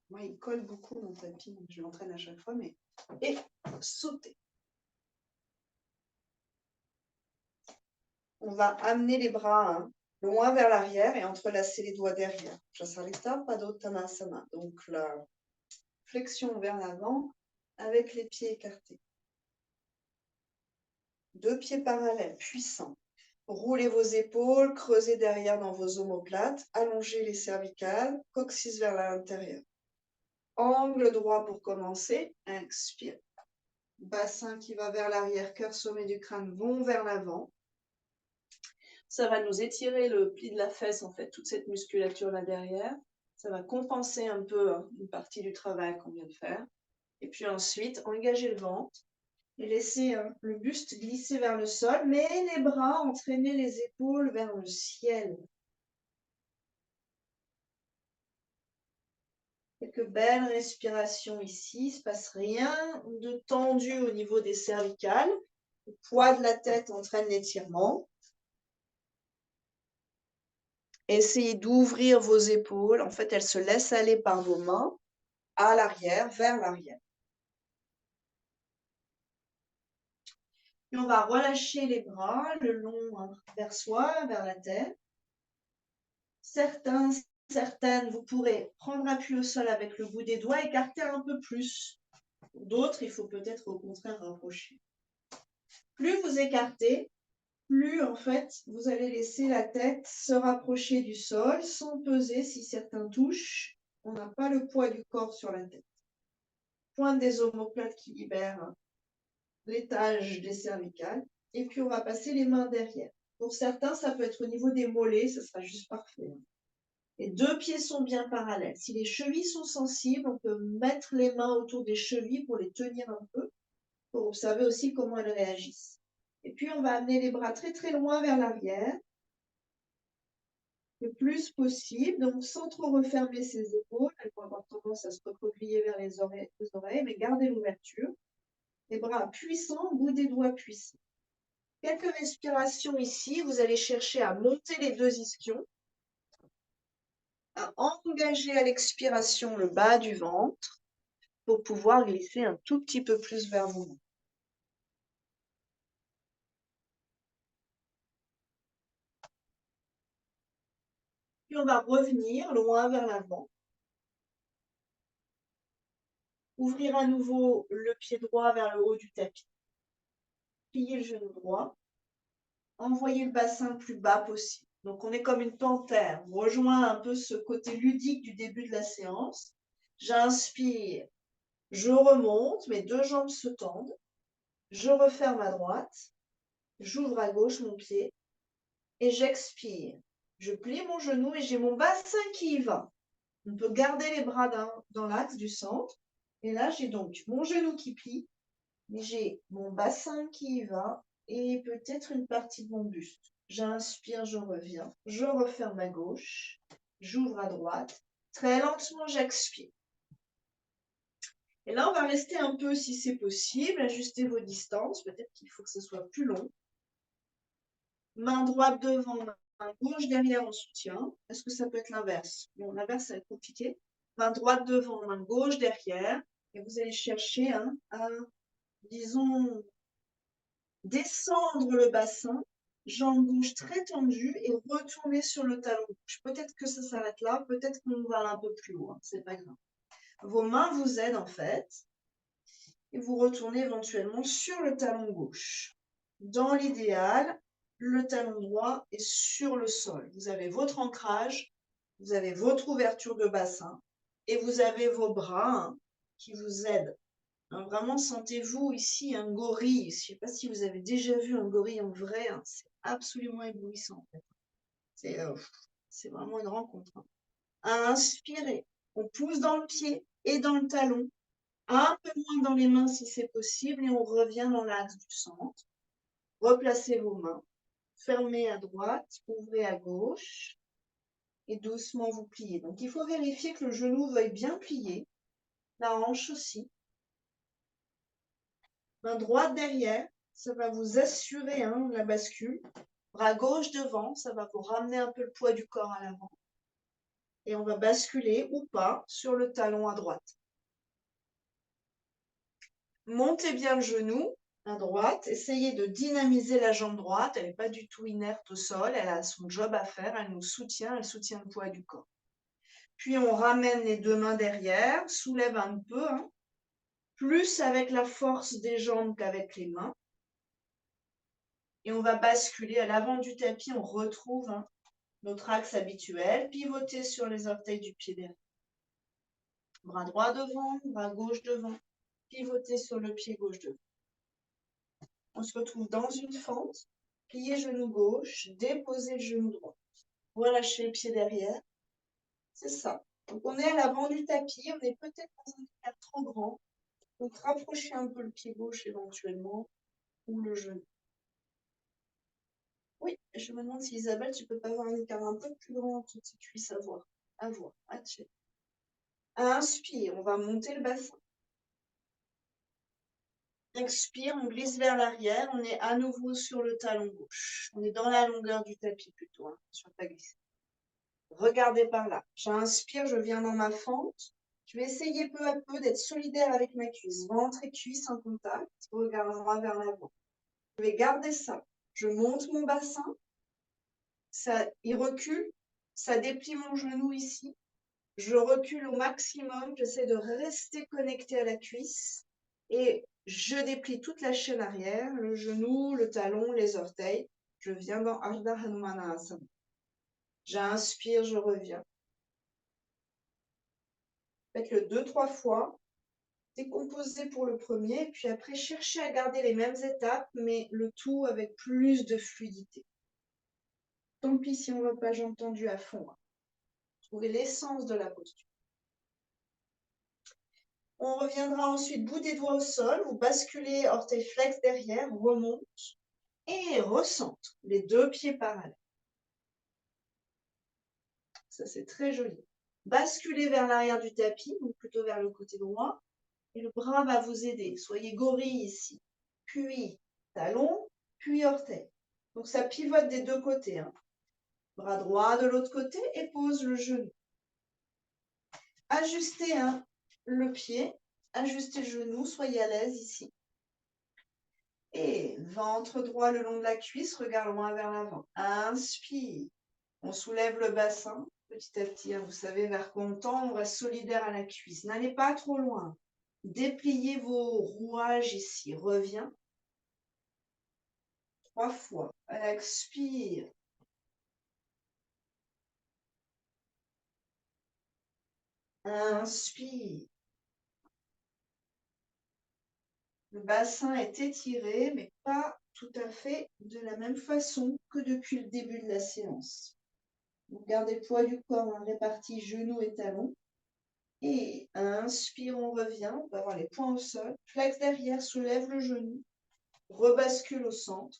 Moi, il colle beaucoup mon tapis, donc je l'entraîne à chaque fois, mais... Et sautez. On va amener les bras loin vers l'arrière et entrelacer les doigts derrière. Shasarita Padottanasana. Donc la flexion vers l'avant avec les pieds écartés. 2 pieds parallèles, puissants. Roulez vos épaules, creusez derrière dans vos omoplates, allongez les cervicales, coccyx vers l'intérieur. Angle droit pour commencer, expire. Bassin qui va vers l'arrière, cœur, sommet du crâne vont vers l'avant. Ça va nous étirer le pli de la fesse, en fait, toute cette musculature là derrière. Ça va compenser un peu une partie du travail qu'on vient de faire. Et puis ensuite, engagez le ventre et laissez le buste glisser vers le sol, mais les bras entraînez les épaules vers le ciel. Quelques belles respirations ici, il ne se passe rien de tendu au niveau des cervicales. Le poids de la tête entraîne l'étirement. Essayez d'ouvrir vos épaules. En fait, elles se laissent aller par vos mains à l'arrière, vers l'arrière. Puis on va relâcher les bras le long vers soi, vers la tête. Certaines, vous pourrez prendre appui au sol avec le bout des doigts, écarter un peu plus. Pour d'autres, il faut peut-être au contraire rapprocher. Plus vous écartez, plus en fait, vous allez laisser la tête se rapprocher du sol sans peser. Si certains touchent, on n'a pas le poids du corps sur la tête. Pointe des omoplates qui libèrent l'étage des cervicales. Et puis, on va passer les mains derrière. Pour certains, ça peut être au niveau des mollets, ça sera juste parfait. Les 2 pieds sont bien parallèles. Si les chevilles sont sensibles, on peut mettre les mains autour des chevilles pour les tenir un peu, pour observer aussi comment elles réagissent. Et puis, on va amener les bras très très loin vers l'arrière, le plus possible, donc sans trop refermer ses épaules. Elles vont avoir tendance à se recroqueviller vers les oreilles, mais gardez l'ouverture. Les bras puissants, bout des doigts puissants. Quelques respirations ici. Vous allez chercher à monter les 2 ischions, à engager à l'expiration le bas du ventre pour pouvoir glisser un tout petit peu plus vers vous. Puis on va revenir loin vers l'avant. Ouvrir à nouveau le pied droit vers le haut du tapis. Plier le genou droit. Envoyer le bassin le plus bas possible. Donc on est comme une panthère. On rejoint un peu ce côté ludique du début de la séance. J'inspire, je remonte, mes 2 jambes se tendent. Je referme à droite. J'ouvre à gauche mon pied. Et j'expire. Je plie mon genou et j'ai mon bassin qui y va. On peut garder les bras dans l'axe du centre. Et là, j'ai donc mon genou qui plie, mais j'ai mon bassin qui y va et peut-être une partie de mon buste. J'inspire, je reviens, je referme à gauche, j'ouvre à droite. Très lentement, j'expire. Et là, on va rester un peu, si c'est possible, ajuster vos distances. Peut-être qu'il faut que ce soit plus long. Main droite devant, main gauche derrière en soutien. Est-ce que ça peut être l'inverse? Bon, l'inverse, ça va être compliqué. Main droite devant, main gauche derrière. Et vous allez chercher à, disons, descendre le bassin, jambe gauche très tendue et retourner sur le talon gauche. Peut-être que ça s'arrête là, peut-être qu'on va aller un peu plus loin, c'est pas grave. Vos mains vous aident en fait et vous retournez éventuellement sur le talon gauche. Dans l'idéal, le talon droit est sur le sol. Vous avez votre ancrage, vous avez votre ouverture de bassin et vous avez vos bras qui vous aident. Vraiment, sentez-vous ici un gorille. Je ne sais pas si vous avez déjà vu un gorille en vrai. C'est absolument éblouissant. En fait. C'est vraiment une rencontre. Inspirez. On pousse dans le pied et dans le talon. Un peu moins dans les mains si c'est possible. Et on revient dans l'axe du centre. Replacez vos mains. Fermez à droite. Ouvrez à gauche. Et doucement vous pliez. Donc, il faut vérifier que le genou veuille bien plier. La hanche aussi. Main droite derrière, ça va vous assurer la bascule. Bras gauche devant, ça va vous ramener un peu le poids du corps à l'avant. Et on va basculer ou pas sur le talon à droite. Montez bien le genou à droite. Essayez de dynamiser la jambe droite. Elle n'est pas du tout inerte au sol. Elle a son job à faire. Elle nous soutient. Elle soutient le poids du corps. Puis on ramène les deux mains derrière. Soulève un peu. Plus avec la force des jambes qu'avec les mains. Et on va basculer à l'avant du tapis. On retrouve notre axe habituel. Pivoter sur les orteils du pied derrière. Bras droit devant, bras gauche devant. Pivoter sur le pied gauche devant. On se retrouve dans une fente. Pliez genou gauche, déposez le genou droit. Relâchez le pied derrière. C'est ça. Donc on est à l'avant du tapis. On est peut-être dans un écart trop grand. Donc rapprochez un peu le pied gauche éventuellement ou le genou. Oui, je me demande si Isabelle, tu peux pas avoir un écart un peu plus grand entre tes cuisses à voir. À voir. À check. Inspire, on va monter le bassin. Expire, on glisse vers l'arrière, on est à nouveau sur le talon gauche. On est dans la longueur du tapis plutôt, sur pas glisser. Regardez par là. J'inspire, je viens dans ma fente. Je vais essayer peu à peu d'être solidaire avec ma cuisse. Ventre et cuisse en contact, regard droit vers l'avant. Je vais garder ça. Je monte mon bassin. Ça, il recule. Ça déplie mon genou ici. Je recule au maximum. J'essaie de rester connecté à la cuisse. Et je déplie toute la chaîne arrière, le genou, le talon, les orteils. Je viens dans Ardha Hanumanasana. J'inspire, je reviens. Faites-le 2-3 fois. Décomposez pour le premier, puis après, cherchez à garder les mêmes étapes, mais le tout avec plus de fluidité. Tant pis si on ne va pas jambes tendues à fond. Trouvez l'essence de la posture. On reviendra ensuite bout des doigts au sol, vous basculez orteil flex derrière, remonte et recentre les deux pieds parallèles. Ça, c'est très joli. Basculez vers l'arrière du tapis, donc plutôt vers le côté droit, et le bras va vous aider. Soyez gorille ici, puis talon, puis orteil. Donc ça pivote des deux côtés. Bras droit de l'autre côté et pose le genou. Ajustez le pied, ajustez le genou, soyez à l'aise ici. Et ventre droit le long de la cuisse, regard loin vers l'avant. Inspire. On soulève le bassin petit à petit. Vous savez vers quoi on tend, on reste solidaire à la cuisse. N'allez pas trop loin. Dépliez vos rouages ici. Reviens. 3 fois. Expire. Inspire. Le bassin est étiré, mais pas tout à fait de la même façon que depuis le début de la séance. Vous gardez le poids du corps réparti genoux et talons. Et inspire, on revient, on va avoir les poings au sol. Flex derrière, soulève le genou. Rebascule au centre.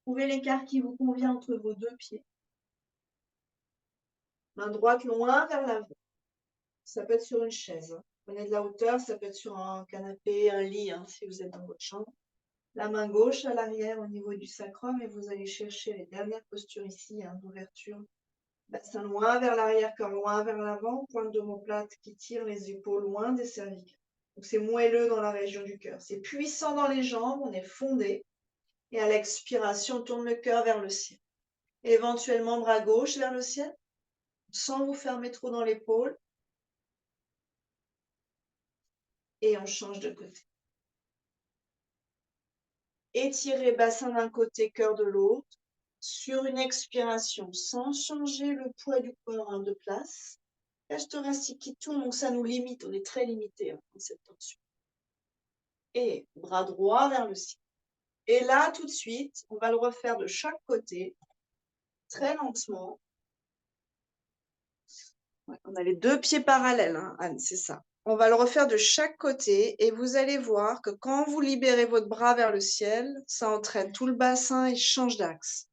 Trouvez l'écart qui vous convient entre vos deux pieds. Main droite loin vers l'avant. Ça peut être sur une chaise. Prenez de la hauteur, ça peut être sur un canapé, un lit, si vous êtes dans votre chambre. La main gauche à l'arrière au niveau du sacrum et vous allez chercher les dernières postures ici, d'ouverture. Bassin loin vers l'arrière, corps loin vers l'avant, pointe d'omoplate qui tire les épaules loin des cervicales. Donc c'est moelleux dans la région du cœur. C'est puissant dans les jambes, on est fondé. Et à l'expiration, on tourne le cœur vers le ciel. Éventuellement, bras gauche vers le ciel, sans vous fermer trop dans l'épaule. Et on change de côté. Étirez bassin d'un côté, cœur de l'autre. Sur une expiration, sans changer le poids du corps de place. Cage thoracique qui tourne, donc ça nous limite, on est très limité dans cette tension. Et bras droit vers le ciel. Et là, tout de suite, on va le refaire de chaque côté, très lentement. Ouais, on a les deux pieds parallèles, Anne, c'est ça. On va le refaire de chaque côté et vous allez voir que quand vous libérez votre bras vers le ciel, ça entraîne tout le bassin et change d'axe.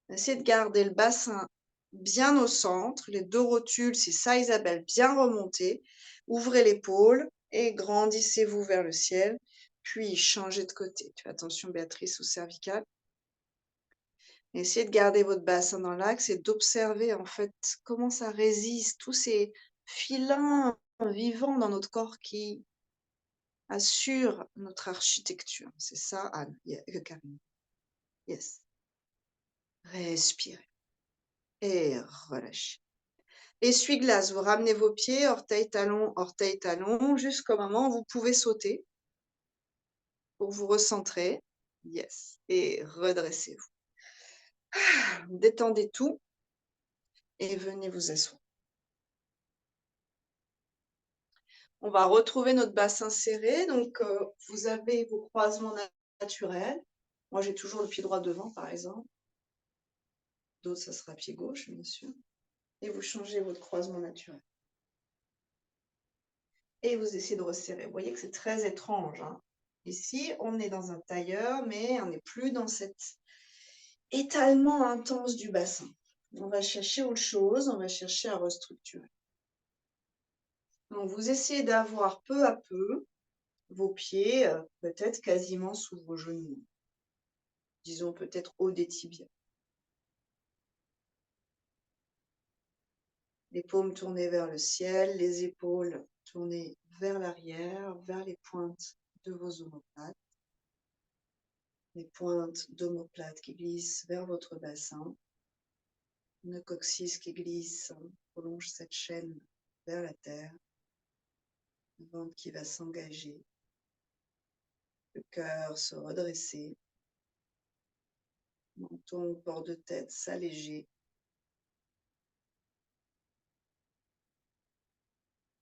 Essayez de garder le bassin bien au centre, les deux rotules, c'est ça Isabelle, bien remontés. Ouvrez l'épaule et grandissez-vous vers le ciel, puis changez de côté. Fais attention Béatrice au cervical. Essayez de garder votre bassin dans l'axe et d'observer en fait comment ça résiste, tous ces filins vivants dans notre corps qui assurent notre architecture. C'est ça, Anne, Karine. Yes. Respirez et relâchez. Essuie-glace, vous ramenez vos pieds, orteil, talon, jusqu'au moment où vous pouvez sauter pour vous recentrer. Yes. Et redressez-vous. Détendez tout et venez vous asseoir. On va retrouver notre bassin serré. Donc, vous avez vos croisements naturels. Moi, j'ai toujours le pied droit devant, par exemple. D'autres, ça sera pied gauche, bien sûr. Et vous changez votre croisement naturel. Et vous essayez de resserrer. Vous voyez que c'est très étrange. Ici, on est dans un tailleur, mais on n'est plus dans cet étalement intense du bassin. On va chercher autre chose, on va chercher à restructurer. Donc, vous essayez d'avoir peu à peu vos pieds peut-être quasiment sous vos genoux. Disons peut-être haut des tibias. Les paumes tournées vers le ciel, les épaules tournées vers l'arrière, vers les pointes de vos omoplates. Les pointes d'omoplate qui glissent vers votre bassin. Le coccyx qui glisse, prolonge cette chaîne vers la terre. Le ventre qui va s'engager. Le cœur se redresser. Menton, port de tête s'alléger.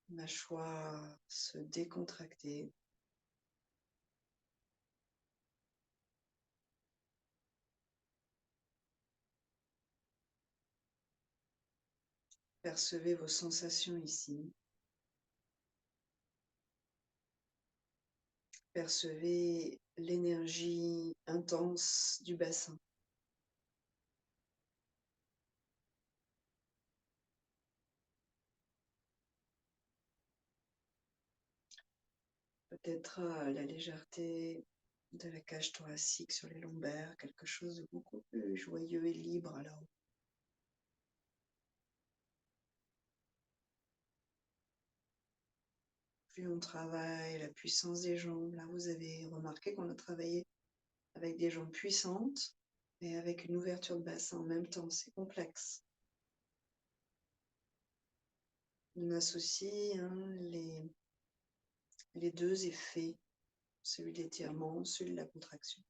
Mâchoire se décontracter. Percevez vos sensations ici. Percevez l'énergie intense du bassin. Peut-être la légèreté de la cage thoracique sur les lombaires, quelque chose de beaucoup plus joyeux et libre là-haut. Plus on travaille la puissance des jambes, là vous avez remarqué qu'on a travaillé avec des jambes puissantes et avec une ouverture de bassin en même temps, c'est complexe. On associe les deux effets, celui de l'étirement, celui de la contraction.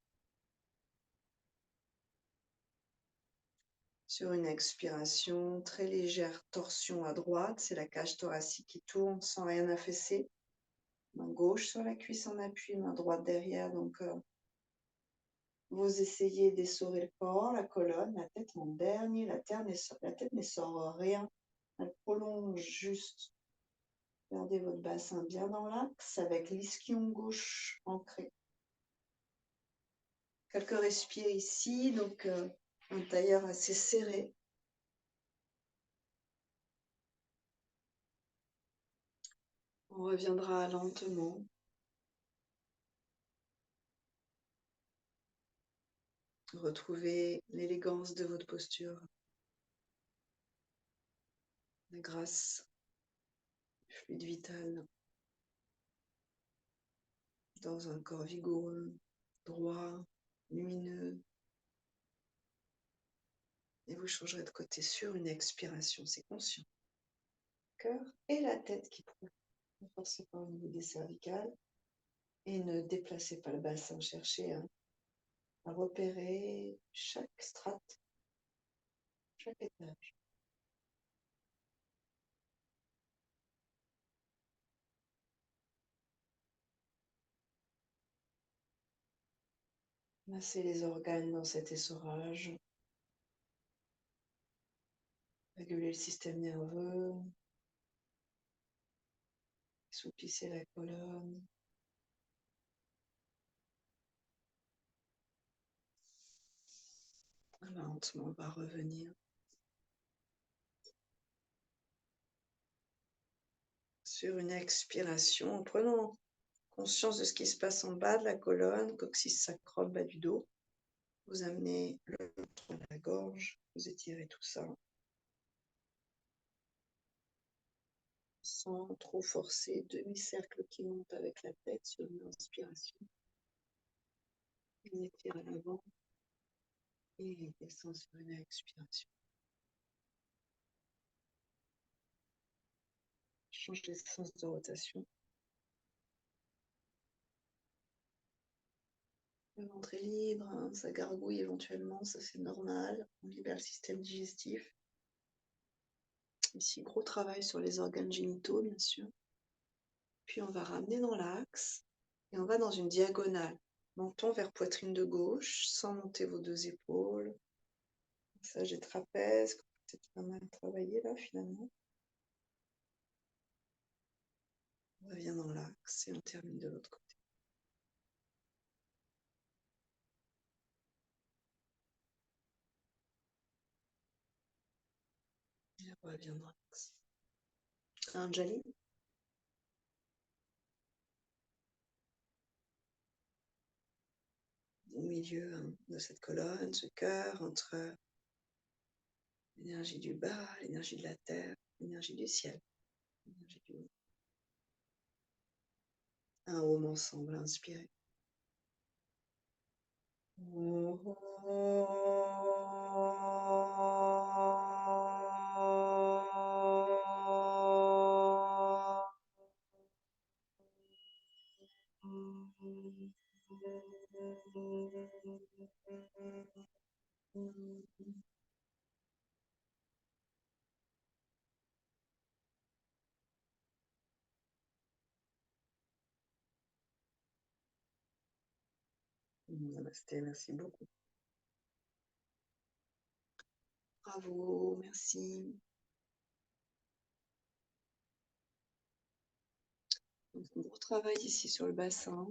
Sur une expiration, très légère torsion à droite, c'est la cage thoracique qui tourne sans rien affaisser. Main gauche sur la cuisse en appui, main droite derrière. Donc, vous essayez d'essorer le corps, la colonne, la tête en dernier. La tête n'essore rien. Elle prolonge juste. Gardez votre bassin bien dans l'axe avec l'ischio gauche ancré. Quelques respires ici, donc un tailleur assez serré. On reviendra lentement. Retrouvez l'élégance de votre posture, la grâce, le fluide vital dans un corps vigoureux, droit, lumineux. Et vous changerez de côté sur une expiration, c'est conscient. Cœur et la tête qui prouvent. Ne forcez pas au niveau des cervicales et ne déplacez pas le bassin. Cherchez à repérer chaque strate, chaque étage. Massez les organes dans cet essorage. Régulez le système nerveux. Assouplissez la colonne. Lentement, on va revenir sur une expiration en prenant conscience de ce qui se passe en bas de la colonne, coccyx sacrum, bas du dos. Vous amenez le ventre à la gorge, vous étirez tout ça sans trop forcer. Demi-cercle qui monte avec la tête sur une inspiration. On étire à l'avant et descend sur une expiration. Change les sens de rotation. Le ventre est libre, hein, ça gargouille éventuellement, ça c'est normal. On libère le système digestif. Ici, gros travail sur les organes génitaux, bien sûr. Puis on va ramener dans l'axe et on va dans une diagonale. Menton vers poitrine de gauche, sans monter vos deux épaules. Massage des trapèzes, peut-être pas mal travaillé là finalement. On revient dans l'axe et on termine de l'autre côté. Et on revient dans l'axe. Anjali. Au milieu de cette colonne, ce cœur entre l'énergie du bas, l'énergie de la terre, l'énergie du ciel, l'énergie du haut. Un home ensemble, inspirez. Namasté, merci beaucoup. Bravo, merci. Donc, gros travail ici sur le bassin.